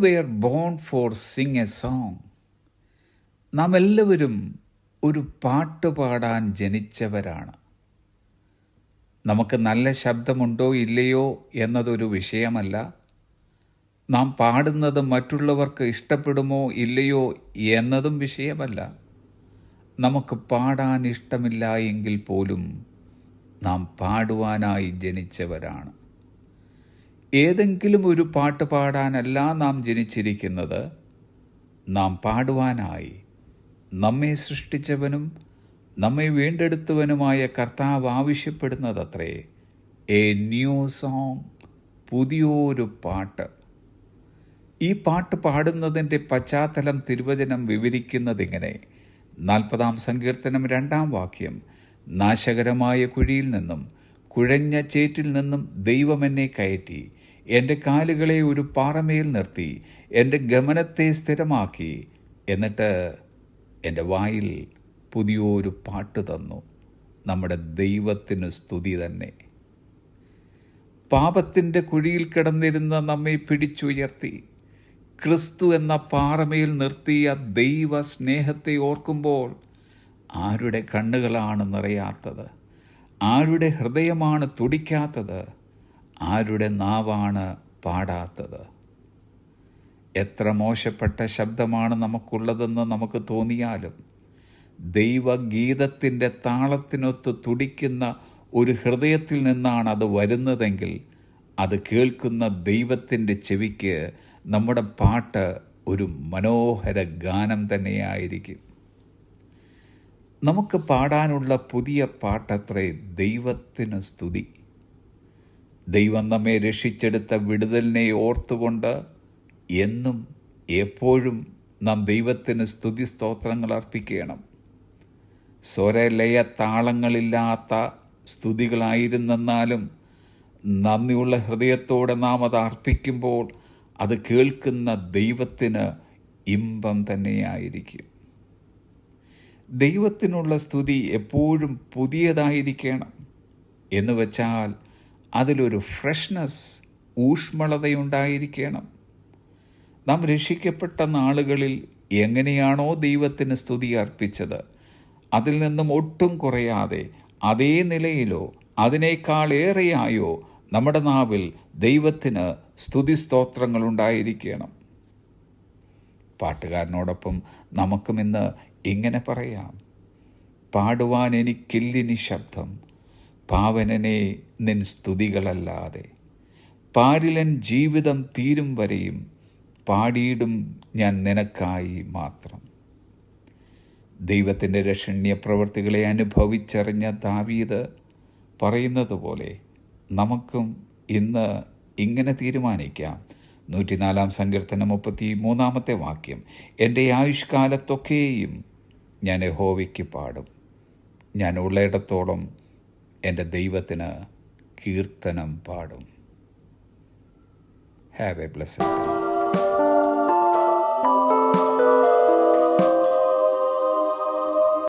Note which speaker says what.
Speaker 1: Wear born for sing a song. നാം എല്ലാവരും ഒരു പാട്ട് പാടാൻ ജനിച്ചവരാണ്. നമുക്ക് നല്ല ശബ്ദമുണ്ടോ ഇല്ലയോ എന്നതൊരു വിഷയമല്ല. നാം പാടുന്നത് മറ്റുള്ളവർക്ക് ഇഷ്ടപ്പെടുമോ ഇല്ലയോ എന്നതും വിഷയമല്ല. നമുക്ക് പാടാൻ ഇഷ്ടമില്ല എങ്കിൽ പോലും നാം പാടുവാനായി ജനിച്ചവരാണ്. ഏതെങ്കിലും ഒരു പാട്ട് പാടാനല്ല നാം ജനിച്ചിരിക്കുന്നത്. നാം പാടുവാനായി നമ്മെ സൃഷ്ടിച്ചവനും നമ്മെ വീണ്ടെടുത്തവനുമായ കർത്താവ് ആവശ്യപ്പെടുന്നതത്രേ എ ന്യൂ സോങ്, പുതിയൊരു പാട്ട്. ഈ പാട്ട് പാടുന്നതിൻ്റെ പശ്ചാത്തലം തിരുവചനം വിവരിക്കുന്നതിങ്ങനെ: 40-ാം സങ്കീർത്തനം 2-ാം വാക്യം, നാശകരമായ കുഴിയിൽ നിന്നും കുഴഞ്ഞ ചേറ്റിൽ നിന്നും ദൈവം എന്നെ കയറ്റി, എൻ്റെ കാലുകളെ ഒരു പാറമേൽ നിർത്തി, എൻ്റെ ഗമനത്തെ സ്ഥിരമാക്കി, എന്നിട്ട് എൻ്റെ വായിൽ പുതിയൊരു പാട്ട് തന്നു. നമ്മുടെ ദൈവത്തിന് സ്തുതി തന്നെ. പാപത്തിൻ്റെ കുഴിയിൽ കിടന്നിരുന്ന നമ്മെ പിടിച്ചുയർത്തി ക്രിസ്തു എന്ന പാറമേൽ നിർത്തിയ ദൈവ സ്നേഹത്തെ ഓർക്കുമ്പോൾ ആരുടെ കണ്ണുകളാണ് നിറയാത്തത്? ആരുടെ ഹൃദയമാണ് തുടിക്കാത്തത്? ആരുടെ നാവാണ് പാടാത്തത്? എത്ര മോശപ്പെട്ട ശബ്ദമാണ് നമുക്കുള്ളതെന്ന് നമുക്ക് തോന്നിയാലും ദൈവഗീതത്തിൻ്റെ താളത്തിനൊത്ത് തുടിക്കുന്ന ഒരു ഹൃദയത്തിൽ നിന്നാണ് അത് വരുന്നതെങ്കിൽ അത് കേൾക്കുന്ന ദൈവത്തിൻ്റെ ചെവിക്ക് നമ്മുടെ പാട്ട് ഒരു മനോഹര ഗാനം തന്നെയായിരിക്കും. നമുക്ക് പാടാനുള്ള പുതിയ പാട്ടത്രേ ദൈവത്തിന് സ്തുതി. ദൈവം നമ്മെ രക്ഷിച്ചെടുത്ത വിടുതലിനെ ഓർത്തുകൊണ്ട് എന്നും എപ്പോഴും നാം ദൈവത്തിന് സ്തുതി സ്തോത്രങ്ങൾ അർപ്പിക്കണം. സ്വരലയ താളങ്ങളില്ലാത്ത സ്തുതികളായിരുന്നെന്നാലും നന്ദിയുള്ള ഹൃദയത്തോടെ നാം അത് അർപ്പിക്കുമ്പോൾ അത് കേൾക്കുന്ന ദൈവത്തിന് ഇമ്പം തന്നെയായിരിക്കും. ദൈവത്തിനുള്ള സ്തുതി എപ്പോഴും പുതിയതായിരിക്കണം. എന്ന് വച്ചാൽ അതിലൊരു ഫ്രഷ്നെസ്, ഊഷ്മളതയുണ്ടായിരിക്കണം. നാം രക്ഷിക്കപ്പെട്ട നാളുകളിൽ എങ്ങനെയാണോ ദൈവത്തിന് സ്തുതി അർപ്പിച്ചത്, അതിൽ നിന്നും ഒട്ടും കുറയാതെ അതേ നിലയിലോ അതിനേക്കാൾ ഏറെയായോ നമ്മുടെ നാവിൽ ദൈവത്തിന് സ്തുതി സ്തോത്രങ്ങൾ ഉണ്ടായിരിക്കണം. പാട്ടുകാരനോടൊപ്പം നമുക്കും ഇന്ന് ഇങ്ങനെ പറയാം: പാടുവാൻ എനിക്കില്ലിനി ശബ്ദം, പാവനനെ നിൻ സ്തുതികളല്ലാതെ. പാരിലൻ ജീവിതം തീരും വരെയും പാടിയിടും ഞാൻ നിനക്കായി മാത്രം. ദൈവത്തിൻ്റെ രക്ഷണീയ പ്രവൃത്തികളെ അനുഭവിച്ചറിഞ്ഞ ദാവീദ് പറയുന്നത് പോലെ നമുക്കും ഇന്ന് ഇങ്ങനെ തീരുമാനിക്കാം. 104-ാം സങ്കീർത്തനം 33-ാമത്തെ വാക്യം, എൻ്റെ ആയുഷ്കാലത്തൊക്കെയും ഞാൻ യഹോവയ്ക്ക് പാടും, ഞാൻ ഉള്ളയിടത്തോളം എൻ്റെ ദൈവത്തിന് കീർത്തനം പാടും. Have A blessed day.